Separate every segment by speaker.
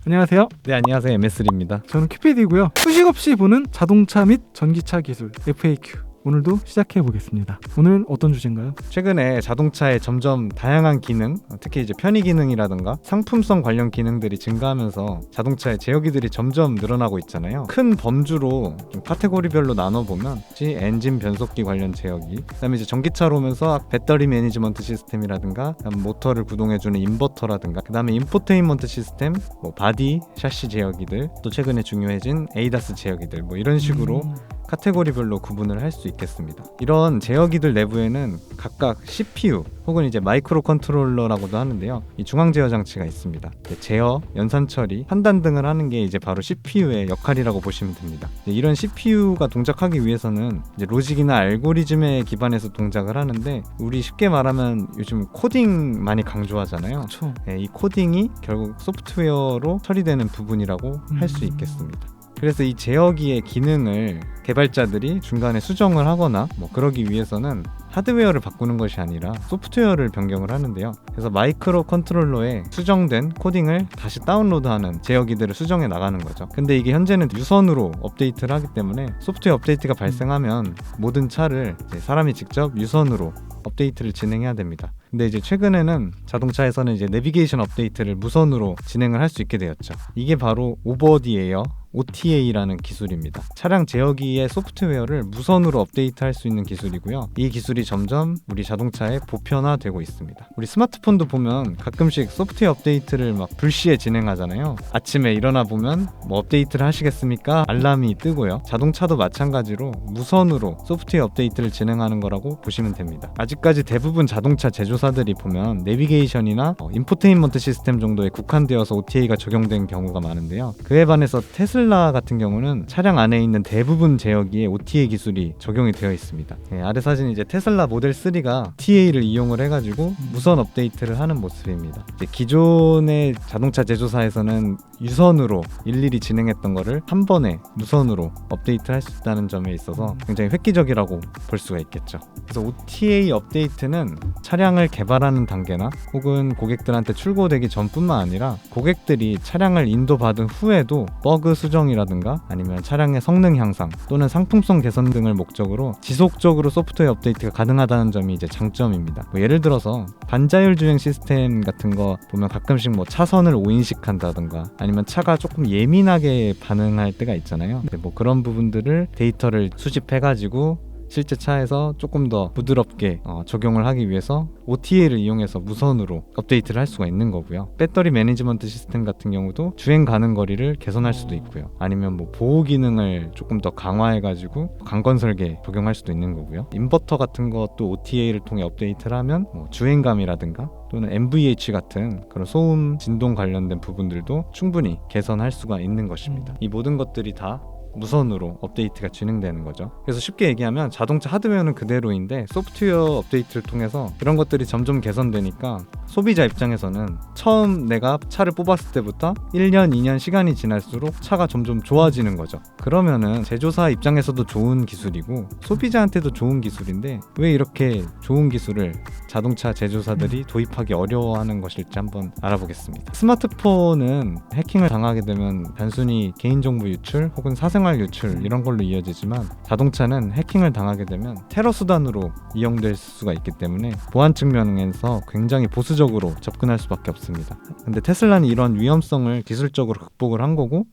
Speaker 1: 안녕하세요.
Speaker 2: 네, 안녕하세요. MSL입니다.
Speaker 1: 저는 큐피디고요. 수식 없이 보는 자동차 및 전기차 기술 FAQ. 오늘도 시작해 보겠습니다. 오늘은 어떤 주제인가요?
Speaker 2: 최근에 자동차에 점점 다양한 기능, 특히 이제 편의 기능이라든가 상품성 관련 기능들이 증가하면서 자동차의 제어기들이 점점 늘어나고 있잖아요. 큰 범주로 좀 카테고리별로 나눠보면 엔진 변속기 관련 제어기, 그다음에 이제 전기차로 오면서 배터리 매니지먼트 시스템이라든가 모터를 구동해주는 인버터라든가, 그다음에 인포테인먼트 시스템, 바디, 샤시 제어기들, 또 최근에 중요해진 에이다스 제어기들, 이런 식으로 카테고리별로 구분을 할 수 있겠습니다. 이런 제어기들 내부에는 각각 CPU 혹은 이제 마이크로 컨트롤러라고도 하는데요. 이 중앙 제어 장치가 있습니다. 제어, 연산 처리, 판단 등을 하는 게 이제 바로 CPU의 역할이라고 보시면 됩니다. 이런 CPU가 동작하기 위해서는 이제 로직이나 알고리즘에 기반해서 동작을 하는데, 우리 쉽게 말하면 요즘 코딩 많이 강조하잖아요.
Speaker 1: 그렇죠.
Speaker 2: 이 코딩이 결국 소프트웨어로 처리되는 부분이라고 할 수 있겠습니다. 그래서 이 제어기의 기능을 개발자들이 중간에 수정을 하거나 그러기 위해서는 하드웨어를 바꾸는 것이 아니라 소프트웨어를 변경을 하는데요. 그래서 마이크로 컨트롤러에 수정된 코딩을 다시 다운로드하는 제어기들을 수정해 나가는 거죠. 근데 이게 현재는 유선으로 업데이트를 하기 때문에 소프트웨어 업데이트가 발생하면 모든 차를 이제 사람이 직접 유선으로 업데이트를 진행해야 됩니다. 근데 이제 최근에는 자동차에서는 이제 내비게이션 업데이트를 무선으로 진행을 할 수 있게 되었죠. 이게 바로 오버 디 에어 OTA라는 기술입니다. 차량 제어기의 소프트웨어를 무선으로 업데이트할 수 있는 기술이고요. 이 기술이 점점 우리 자동차에 보편화되고 있습니다. 우리 스마트폰도 보면 가끔씩 소프트웨어 업데이트를 불시에 진행하잖아요. 아침에 일어나 보면 업데이트를 하시겠습니까? 알람이 뜨고요. 자동차도 마찬가지로 무선으로 소프트웨어 업데이트를 진행하는 거라고 보시면 됩니다. 아직까지 대부분 자동차 제조사들이 보면 내비게이션이나 인포테인먼트 시스템 정도에 국한되어서 OTA가 적용된 경우가 많은데요. 그에 반해서 테슬라 같은 경우는 차량 안에 있는 대부분 제어기에 OTA 기술이 적용이 되어 있습니다. 아래 사진은 이제 테슬라 모델 3가 OTA를 이용을 해가지고 무선 업데이트를 하는 모습입니다. 이제 기존의 자동차 제조사에서는 유선으로 일일이 진행했던 거를 한 번에 무선으로 업데이트를 할 수 있다는 점에 있어서 굉장히 획기적이라고 볼 수가 있겠죠. 그래서 OTA 업데이트는 차량을 개발하는 단계나 혹은 고객들한테 출고되기 전뿐만 아니라 고객들이 차량을 인도받은 후에도 버그 수정이라든가 아니면 차량의 성능 향상 또는 상품성 개선 등을 목적으로 지속적으로 소프트웨어 업데이트가 가능하다는 점이 이제 장점입니다. 예를 들어서 반자율 주행 시스템 같은 거 보면 가끔씩 차선을 5인식 한다든가 아니면 차가 조금 예민하게 반응할 때가 있잖아요. 그런 부분들을 데이터를 수집해가지고 실제 차에서 조금 더 부드럽게 적용을 하기 위해서 OTA를 이용해서 무선으로 업데이트를 할 수가 있는 거고요. 배터리 매니지먼트 시스템 같은 경우도 주행 가는 거리를 개선할 수도 있고요. 아니면 보호 기능을 조금 더 강화해가지고 강건 설계 적용할 수도 있는 거고요. 인버터 같은 것도 OTA를 통해 업데이트를 하면 주행감이라든가 또는 MVH 같은 그런 소음, 진동 관련된 부분들도 충분히 개선할 수가 있는 것입니다. 이 모든 것들이 다 무선으로 업데이트가 진행되는 거죠. 그래서 쉽게 얘기하면 자동차 하드웨어는 그대로인데 소프트웨어 업데이트를 통해서 이런 것들이 점점 개선되니까 소비자 입장에서는 처음 내가 차를 뽑았을 때부터 1년, 2년 시간이 지날수록 차가 점점 좋아지는 거죠. 그러면은 제조사 입장에서도 좋은 기술이고 소비자한테도 좋은 기술인데 왜 이렇게 좋은 기술을 자동차 제조사들이 도입하기 어려워하는 것일지 한번 알아보겠습니다. 스마트폰은 해킹을 당하게 되면 단순히 개인정보 유출 혹은 사생활 유출 이런 걸로 이어지지만 자동차는 해킹을 당하게 되면 테러 수단으로 이용될 수가 있기 때문에 보안 측면에서 굉장히 보수적으로 접근할 수밖에 없습니다. 근데 테슬라는 이런 위험성을 기술적으로 극복을 한 거고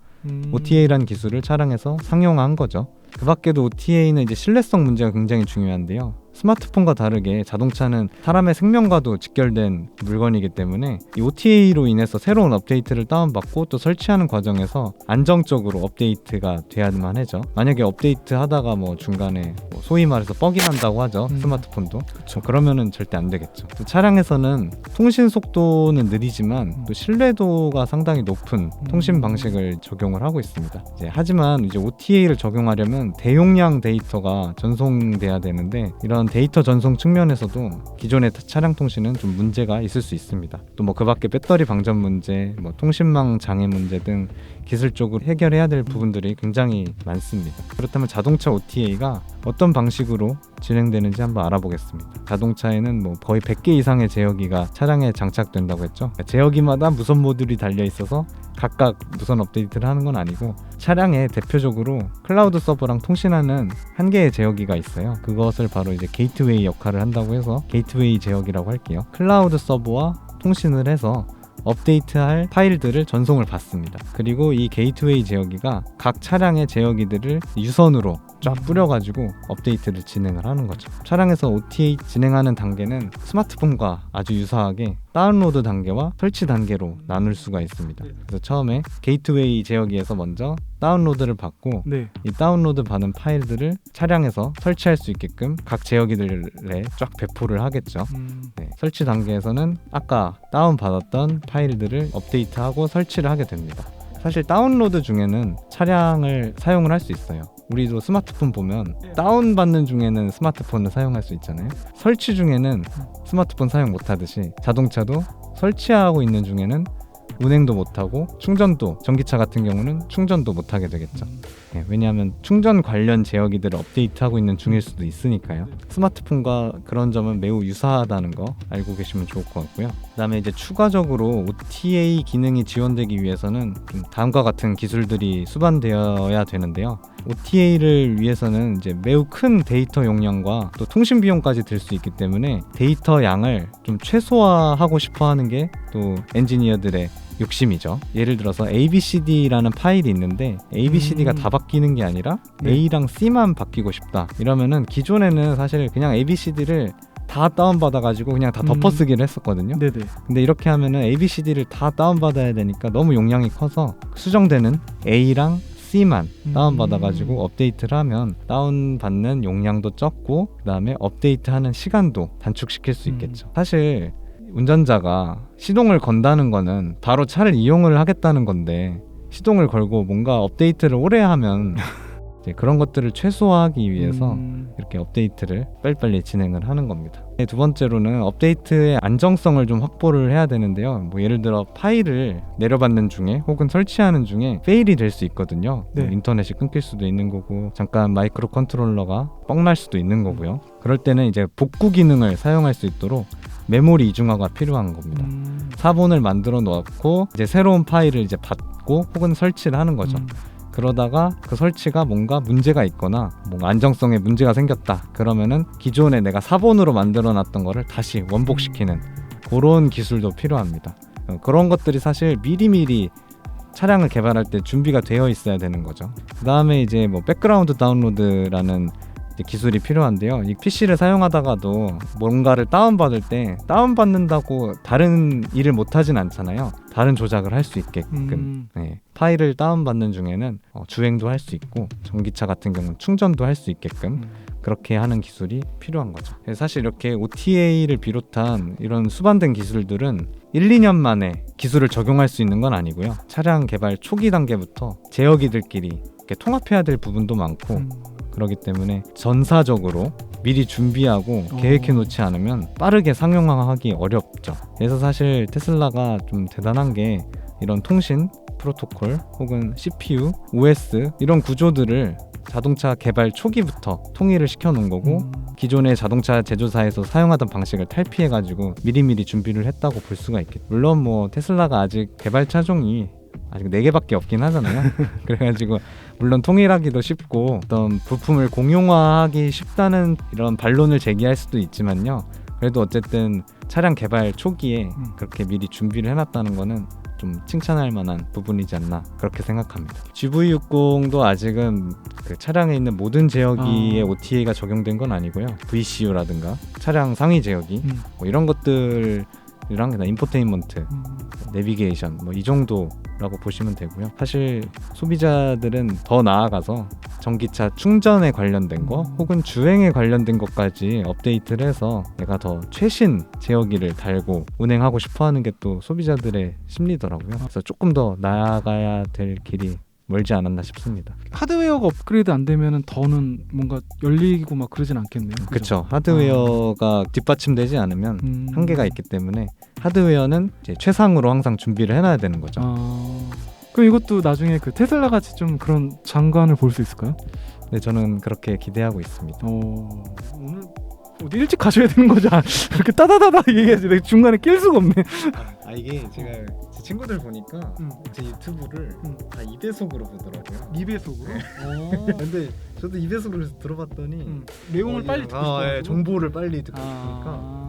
Speaker 2: OTA라는 기술을 차량에서 상용화한 거죠. 그 밖에도 OTA는 이제 신뢰성 문제가 굉장히 중요한데요. 스마트폰과 다르게 자동차는 사람의 생명과도 직결된 물건이기 때문에 이 OTA로 인해서 새로운 업데이트를 다운받고 또 설치하는 과정에서 안정적으로 업데이트가 돼야만 하죠. 만약에 업데이트 하다가 중간에 소위 말해서 뻑이 난다고 하죠. 스마트폰도. 그쵸. 그러면은 절대 안 되겠죠. 또 차량에서는 통신 속도는 느리지만 또 신뢰도가 상당히 높은 통신 방식을 적용을 하고 있습니다. 하지만 이제 OTA를 적용하려면 대용량 데이터가 전송돼야 되는데 이런 데이터 전송 측면에서도 기존의 차량 통신은 좀 문제가 있을 수 있습니다. 또 그 밖에 배터리 방전 문제, 통신망 장애 문제 등 기술적으로 해결해야 될 부분들이 굉장히 많습니다. 그렇다면 자동차 OTA가 어떤 방식으로 진행되는지 한번 알아보겠습니다. 자동차에는 뭐 거의 100개 이상의 제어기가 차량에 장착된다고 했죠. 제어기마다 무선 모듈이 달려 있어서 각각 무선 업데이트를 하는 건 아니고 차량에 대표적으로 클라우드 서버랑 통신하는 한 개의 제어기가 있어요. 그것을 바로 이제 게이트웨이 역할을 한다고 해서 게이트웨이 제어기라고 할게요. 클라우드 서버와 통신을 해서 업데이트할 파일들을 전송을 받습니다. 그리고 이 게이트웨이 제어기가 각 차량의 제어기들을 유선으로 쫙 뿌려가지고 업데이트를 진행을 하는 거죠. 차량에서 OTA 진행하는 단계는 스마트폰과 아주 유사하게 다운로드 단계와 설치 단계로 나눌 수가 있습니다. 그래서 처음에 게이트웨이 제어기에서 먼저 다운로드를 받고
Speaker 1: 네.
Speaker 2: 이 다운로드 받은 파일들을 차량에서 설치할 수 있게끔 각 제어기들에 쫙 배포를 하겠죠. 네, 설치 단계에서는 아까 다운받았던 파일들을 업데이트하고 설치를 하게 됩니다. 사실 다운로드 중에는 차량을 사용을 할 수 있어요. 우리도 스마트폰 보면 다운받는 중에는 스마트폰을 사용할 수 있잖아요. 설치 중에는 스마트폰 사용 못하듯이 자동차도 설치하고 있는 중에는 운행도 못하고 충전도, 전기차 같은 경우는 충전도 못하게 되겠죠. 네, 왜냐하면 충전 관련 제어기들을 업데이트하고 있는 중일 수도 있으니까요. 스마트폰과 그런 점은 매우 유사하다는 거 알고 계시면 좋을 것 같고요. 그 다음에 이제 추가적으로 OTA 기능이 지원되기 위해서는 좀 다음과 같은 기술들이 수반되어야 되는데요. OTA를 위해서는 이제 매우 큰 데이터 용량과 또 통신 비용까지 들 수 있기 때문에 데이터 양을 좀 최소화하고 싶어 하는 게 또 엔지니어들의 욕심이죠. 예를 들어서 ABCD라는 파일이 있는데 ABCD가 다 바뀌는 게 아니라
Speaker 1: 네.
Speaker 2: A랑 C만 바뀌고 싶다. 이러면은 기존에는 사실 그냥 ABCD를 다 다운받아가지고 그냥 다 덮어쓰기를 했었거든요.
Speaker 1: 네네.
Speaker 2: 근데 이렇게 하면은 ABCD를 다 다운받아야 되니까 너무 용량이 커서 수정되는 A랑 C만 다운받아가지고 업데이트를 하면 다운받는 용량도 적고 그 다음에 업데이트하는 시간도 단축시킬 수 있겠죠. 사실 운전자가 시동을 건다는 거는 바로 차를 이용을 하겠다는 건데 시동을 걸고 뭔가 업데이트를 오래 하면 이제 그런 것들을 최소화하기 위해서 이렇게 업데이트를 빨리빨리 진행을 하는 겁니다. 두 번째로는 업데이트의 안정성을 좀 확보를 해야 되는데요. 뭐 예를 들어 파일을 내려받는 중에 혹은 설치하는 중에 페일이 될 수 있거든요.
Speaker 1: 네.
Speaker 2: 뭐 인터넷이 끊길 수도 있는 거고 잠깐 마이크로 컨트롤러가 뻥날 수도 있는 거고요. 그럴 때는 이제 복구 기능을 사용할 수 있도록 메모리 이중화가 필요한 겁니다. 사본을 만들어 놓고 이제 새로운 파일을 이제 받고 혹은 설치를 하는 거죠. 그러다가 그 설치가 뭔가 문제가 있거나 뭔가 안정성에 문제가 생겼다. 그러면은 기존에 내가 사본으로 만들어 놨던 거를 다시 원복시키는 그런 기술도 필요합니다. 그런 것들이 사실 미리미리 차량을 개발할 때 준비가 되어 있어야 되는 거죠. 그 다음에 이제 뭐 백그라운드 다운로드라는 기술이 필요한데요. 이 PC를 사용하다가도 뭔가를 다운받을 때 다운받는다고 다른 일을 못하진 않잖아요. 다른 조작을 할 수 있게끔 네. 파일을 다운받는 중에는 주행도 할 수 있고 전기차 같은 경우는 충전도 할 수 있게끔 그렇게 하는 기술이 필요한 거죠. 사실 이렇게 OTA를 비롯한 이런 수반된 기술들은 1, 2년 만에 기술을 적용할 수 있는 건 아니고요. 차량 개발 초기 단계부터 제어기들끼리 이렇게 통합해야 될 부분도 많고 그렇기 때문에 전사적으로 미리 준비하고 계획해 놓지 않으면 빠르게 상용화하기 어렵죠. 그래서 사실 테슬라가 좀 대단한 게 이런 통신 프로토콜 혹은 CPU, OS 이런 구조들을 자동차 개발 초기부터 통일을 시켜 놓은 거고 기존의 자동차 제조사에서 사용하던 방식을 탈피해 가지고 미리미리 준비를 했다고 볼 수가 있겠죠. 물론 뭐 테슬라가 아직 개발 차종이 아직 4개밖에 없긴 하잖아요. 그래가지고 물론 통일하기도 쉽고 어떤 부품을 공용화하기 쉽다는 이런 반론을 제기할 수도 있지만요. 그래도 어쨌든 차량 개발 초기에 그렇게 미리 준비를 해놨다는 거는 좀 칭찬할 만한 부분이지 않나 그렇게 생각합니다. GV60도 아직은 그 차량에 있는 모든 제어기에 OTA가 적용된 건 아니고요. VCU라든가 차량 상위 제어기 뭐 이런 것들이랑 그냥 인포테인먼트, 내비게이션 뭐 이 정도라고 보시면 되고요. 사실 소비자들은 더 나아가서 전기차 충전에 관련된 거 혹은 주행에 관련된 것까지 업데이트를 해서 내가 더 최신 제어기를 달고 운행하고 싶어하는 게 또 소비자들의 심리더라고요. 그래서 조금 더 나아가야 될 길이 멀지 않았나 싶습니다.
Speaker 1: 하드웨어가 업그레이드 안 되면은 더는 뭔가 열리고 막 그러진 않겠네요.
Speaker 2: 그렇죠. 하드웨어가 뒷받침되지 않으면 한계가 있기 때문에 하드웨어는 이제 최상으로 항상 준비를 해놔야 되는 거죠.
Speaker 1: 그럼 이것도 나중에 그 테슬라 같이 좀 그런 장관을 볼 수 있을까요?
Speaker 2: 네, 저는 그렇게 기대하고 있습니다.
Speaker 1: 오늘 어디 일찍 가셔야 되는 거죠? 그렇게 따다다다 얘기하지. 내가 중간에 낄 수가 없네.
Speaker 2: 이게 제가 제 친구들 보니까 제 유튜브를 다 2배속으로 보더라고요.
Speaker 1: 2배속으로?
Speaker 2: 근데 저도 2배속으로 들어봤더니
Speaker 1: 내용을 빨리 듣고 싶어가지고?
Speaker 2: 정보를 빨리 듣고
Speaker 1: 아.
Speaker 2: 싶으니까